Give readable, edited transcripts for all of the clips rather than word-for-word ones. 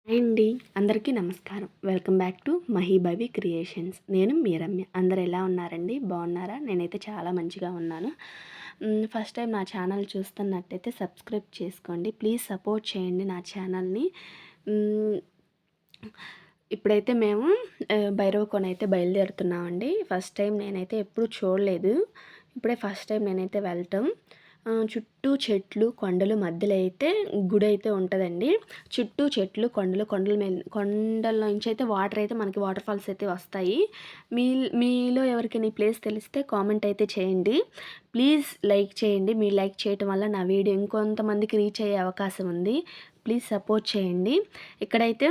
Hi అండి. అందరికీ నమస్కారం. Welcome back to Mahibhavi creations. నేను మీ రమ్య. అందరూ ఎలా ఉన్నారండి? బాగున్నారా? నేనైతే చాలా మంచిగా ఉన్నాను. ఫస్ట్ టైం నా ఛానల్ చూస్తున్నట్టయితే సబ్స్క్రైబ్ చేసుకోండి. ప్లీజ్ సపోర్ట్ చేయండి నా ఛానల్ని. హ్మ్. ఇప్పుడైతే మేము భైరవకోన అయితే బయలుదేరుతున్నామండి. ఫస్ట్ టైం నేనైతే ఎప్పుడు చూడలేదు. ఇప్పుడే ఫస్ట్ టైం నేనైతే వెళ్ళటం. చుట్టూ చెట్లు, కొండలు మధ్యలో అయితే గుడైతే ఉంటదండి. చుట్టూ చెట్లు, కొండల నుంచి అయితే వాటర్ అయితే మనకి వాటర్ ఫాల్స్ అయితే వస్తాయి. మీలో ఎవరికైనా ఈ ప్లేస్ తెలిస్తే కామెంట్ అయితే చేయండి. ప్లీజ్ లైక్ చేయండి. మీరు లైక్ చేయటం వల్ల నా వీడియో ఇంకొంతమందికి రీచ్ అయ్యే అవకాశం ఉంది. ప్లీజ్ సపోర్ట్ చేయండి. ఇక్కడైతే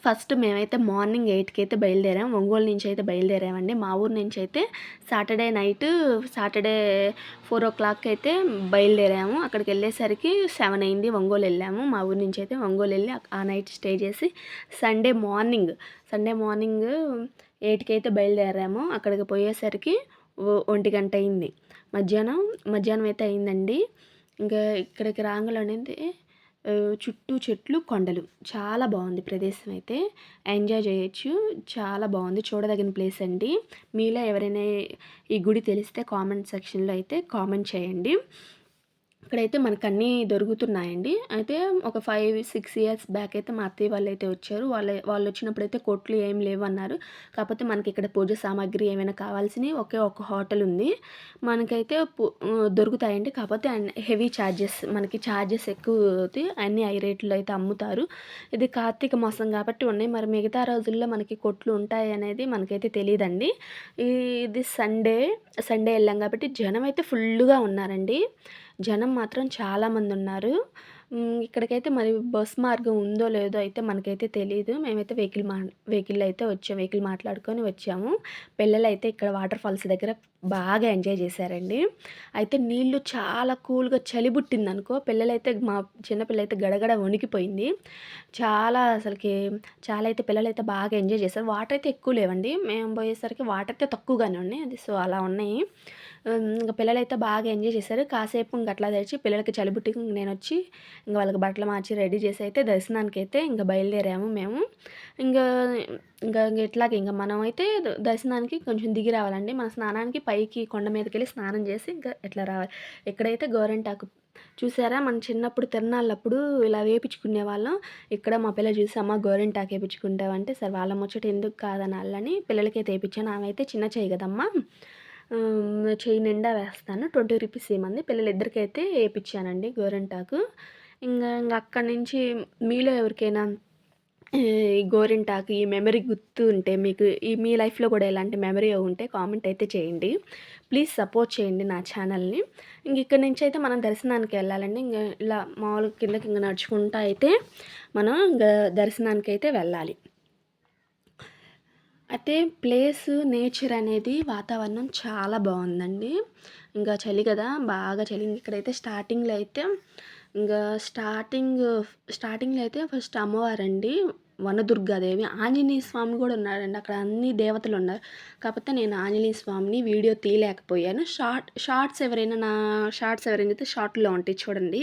ఫస్ట్ మేమైతే మార్నింగ్ 8కి అయితే బయలుదేరాం. ఒంగోలు నుంచి అయితే బయలుదేరామండి. మా ఊరు నుంచి అయితే సాటర్డే 4:00 అయితే బయలుదేరాము. అక్కడికి వెళ్ళేసరికి 7 అయింది. ఒంగోలు వెళ్ళాము. మా ఊరు నుంచి అయితే ఒంగోలు వెళ్ళి ఆ నైట్ స్టే చేసి సండే మార్నింగ్ 8కి అయితే బయలుదేరాము. అక్కడికి పోయేసరికి 1 గంట అయింది. మధ్యాహ్నం అయితే అయిందండి. ఇంకా ఇక్కడికి రాంగానే చుట్టూ చెట్లు, కొండలు చాలా బాగుంది ప్రదేశం అయితే. ఎంజాయ్ చేయొచ్చు. చాలా బాగుంది. చూడదగిన ప్లేస్ అండి. మీలో ఎవరైనా ఈ గుడి తెలిస్తే కామెంట్ సెక్షన్లో అయితే కామెంట్ చేయండి. ఇక్కడైతే మనకు అన్నీ దొరుకుతున్నాయండి. అయితే ఒక 5-6 ఇయర్స్ బ్యాక్ అయితే మా అత్తయ్య వాళ్ళు అయితే వచ్చారు. వాళ్ళు వచ్చినప్పుడైతే కొట్లు ఏం లేవన్నారు. కాకపోతే మనకి ఇక్కడ పూజ సామాగ్రి ఏమైనా కావాల్సినవి ఒకే ఒక హోటల్ ఉంది. మనకైతే దొరుకుతాయండి. కాకపోతే హెవీ ఛార్జెస్, మనకి ఛార్జెస్ ఎక్కువ అవుతాయి. అన్నీ హై రేట్లో అయితే అమ్ముతారు. ఇది కార్తీక మాసం కాబట్టి ఉన్నాయి. మరి మిగతా రోజుల్లో మనకి కొట్లు ఉంటాయి అనేది మనకైతే తెలీదండి. ఇది సండే వెళ్ళాం కాబట్టి జనం అయితే ఫుల్లుగా ఉన్నారండి. జనం మాత్రం చాలామంది ఉన్నారు. ఇక్కడికైతే మరి బస్ మార్గం ఉందో లేదో అయితే మనకైతే తెలీదు. మేమైతే వెహికల్ అయితే వచ్చాము. వెహికల్ మాట్లాడుకొని వచ్చాము. పిల్లలైతే ఇక్కడ వాటర్ ఫాల్స్ దగ్గర బాగా ఎంజాయ్ చేశారండి. అయితే నీళ్ళు చాలా కూల్గా చలి పుట్టిందనుకో, పిల్లలైతే మా చిన్నపిల్లైతే గడగడ వణికిపోయింది. చాలా అయితే పిల్లలైతే బాగా ఎంజాయ్ చేశారు. వాటర్ అయితే ఎక్కువ లేవండి. మేము పోయేసరికి వాటర్ అయితే తక్కువగానే ఉన్నాయి. సో అలా ఉన్నాయి. ఇంకా పిల్లలైతే బాగా ఎంజాయ్ చేశారు. కాసేపు ఇంక అట్లా తెచ్చి పిల్లలకి చలిబుట్టి నేను వచ్చి ఇంక వాళ్ళకి బట్టలు మార్చి రెడీ చేసి అయితే దర్శనానికి అయితే ఇంక బయలుదేరాము మేము. ఇంకా ఇంకా ఇట్లాగే ఇంకా మనం అయితే దర్శనానికి కొంచెం దిగి రావాలండి. మన స్నానానికి పైకి కొండ మీదకి వెళ్ళి స్నానం చేసి ఇంకా ఎట్లా రావాలి. ఇక్కడైతే గోరింటాకు చూసారా, మన చిన్నప్పుడు తిరణాలప్పుడు ఇలా వేపించుకునే వాళ్ళం. ఇక్కడ మా పిల్ల చూసి అమ్మ గోరింటాకు వేపించుకుంటావంటే సరే వాళ్ళ ముచ్చట ఎందుకు కాదనాలని పిల్లలకైతే వేయించాను. ఆమె అయితే చిన్న చేయి కదమ్మా, చెయ్యి నిండా వేస్తాను, 20 రూపీస్ ఇవ్వమంది. పిల్లలిద్దరికైతే వేయించానండి గోరింటాకు. ఇంకా అక్కడి నుంచి మీలో ఎవరికైనా ఈ గోరింటాకు ఈ మెమరీ గుర్తు ఉంటే, మీకు మీ లైఫ్లో కూడా ఎలాంటి మెమరీ ఉంటే కామెంట్ అయితే చేయండి. ప్లీజ్ సపోర్ట్ చేయండి నా ఛానల్ని. ఇంక ఇక్కడి నుంచి అయితే మనం దర్శనానికి వెళ్ళాలండి. ఇంకా ఇలా మామూలుగా కిందకి ఇంకా నడుచుకుంటా అయితే మనం ఇంకా దర్శనానికి అయితే వెళ్ళాలి. అయితే ప్లేస్, నేచర్ అనేది వాతావరణం చాలా బాగుందండి. ఇంకా చలి కదా, బాగా చలి. ఇక్కడైతే ఇంకా స్టార్టింగ్లో అయితే ఫస్ట్ అమ్మవారండి, వనదుర్గాదేవి, ఆంజనేయ స్వామి కూడా ఉన్నాడండి. అక్కడ అన్ని దేవతలు ఉన్నారు. కాకపోతే నేను ఆంజనేయ స్వామిని వీడియో తీయలేకపోయాను. షార్ట్స్ ఎవరైనా అయితే షార్ట్లో ఉంటాయి చూడండి.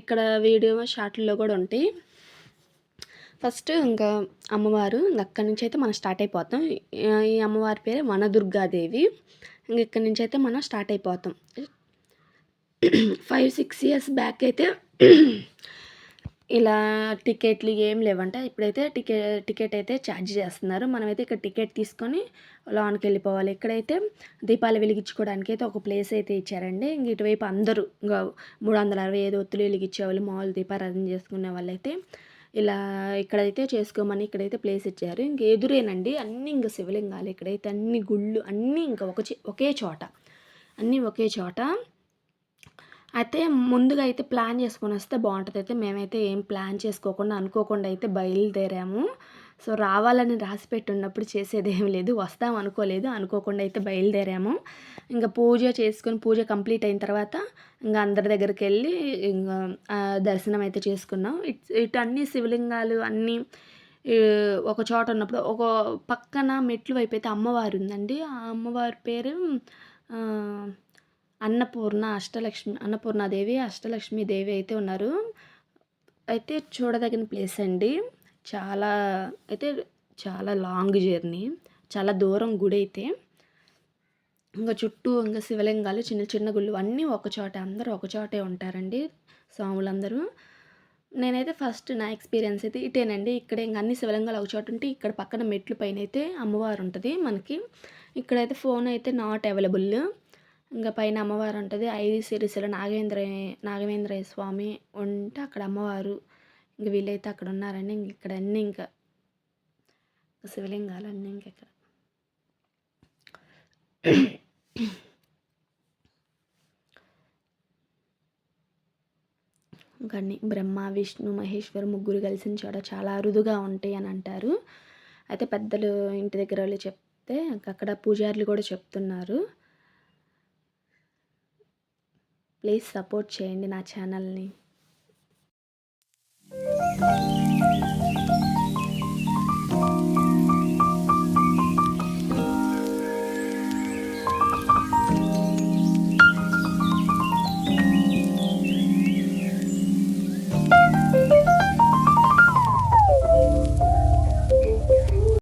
ఇక్కడ వీడియో షార్ట్లో కూడా ఉంటాయి. ఫస్ట్ ఇంకా అమ్మవారు, అక్కడి నుంచి అయితే మనం స్టార్ట్ అయిపోతాం. ఈ అమ్మవారి పేరు వనదుర్గాదేవి. ఇంక ఇక్కడి నుంచి అయితే మనం స్టార్ట్ అయిపోతాం. 5-6 ఇయర్స్ బ్యాక్ అయితే ఇలా టికెట్లు ఏం లేవంట. ఇప్పుడైతే టికెట్ అయితే ఛార్జ్ చేస్తున్నారు. మనమైతే ఇక్కడ టికెట్ తీసుకొని లోనికి వెళ్ళిపోవాలి. ఇక్కడైతే దీపాలు వెలిగించుకోవడానికి అయితే ఒక ప్లేస్ అయితే ఇచ్చారండి. ఇంక ఇటువైపు అందరూ ఇంకా 365 ఒత్తులు వెలిగించేవాళ్ళు, మామూలు దీపారాధన చేసుకునే వాళ్ళైతే ఇలా ఇక్కడైతే చేసుకోమని ఇక్కడైతే ప్లేస్ ఇచ్చారు. ఇంక ఎదురేనండి అన్నీ ఇంక శివలింగాలు. ఇక్కడైతే అన్ని గుళ్ళు అన్నీ ఇంకా ఒకే చోట, అన్నీ ఒకే చోట. అయితే ముందుగా అయితే ప్లాన్ చేసుకొని వస్తే బాగుంటుంది. అయితే మేమైతే ఏం ప్లాన్ చేసుకోకుండా అనుకోకుండా అయితే బయలుదేరాము. సో రావాలని రాసిపెట్టి ఉన్నప్పుడు చేసేదేం లేదు. వస్తాం అనుకోలేదు, అనుకోకుండా అయితే బయలుదేరాము. ఇంకా పూజ చేసుకొని పూజ కంప్లీట్ అయిన తర్వాత ఇంకా అందరి దగ్గరికి వెళ్ళి ఇంకా దర్శనం అయితే చేసుకున్నాం. ఇటు అన్ని శివలింగాలు అన్నీ ఒక చోట ఉన్నప్పుడు ఒక పక్కన మెట్లు వైపు అయితే అమ్మవారు ఉందండి. ఆ అమ్మవారి పేరు అన్నపూర్ణాదేవి, అష్టలక్ష్మీదేవి అయితే ఉన్నారు. అయితే చూడదగిన ప్లేస్ అండి. చాలా అయితే చాలా లాంగ్ జర్నీ. చాలా దూరం గుడైతే. ఇంక చుట్టూ ఇంక శివలింగాలు చిన్న చిన్న గుళ్ళు అన్నీ ఒకచోటే. అందరూ ఒకచోటే ఉంటారండి స్వాములందరూ. నేనైతే ఫస్ట్ నా ఎక్స్‌పీరియన్స్ అయితే ఇటేనండి. ఇక్కడే ఇంక అన్ని శివలింగాలు ఒక చోట ఉంటే, ఇక్కడ పక్కన మెట్లు పైనైతే అమ్మవారుంటది మనకి. ఇక్కడైతే ఫోనయితే నాట్ అవైలబుల్. ఇంక పైన అమ్మవారుంటది. 5 శిరస్సుల నాగవేంద్రయ్య స్వామి ఉంటే అక్కడ అమ్మవారు. ఇంక వీళ్ళైతే అక్కడున్నారండి. ఇంక ఇక్కడ అన్నీ ఇంకా శివలింగాలన్నీ ఇంకిక్కడ. ఇంకన్ని బ్రహ్మ, విష్ణు, మహేశ్వరు ముగ్గురు కలిసిన చోట చాలా అరుదుగా ఉంటాయి అని అంటారు. అయితే పెద్దలు ఇంటి దగ్గరోళ్ళు చెప్తే అక్కడ పూజారులు కూడా చెప్తున్నారు. ప్లీజ్ సపోర్ట్ చేయండి నా ఛానల్‌ని.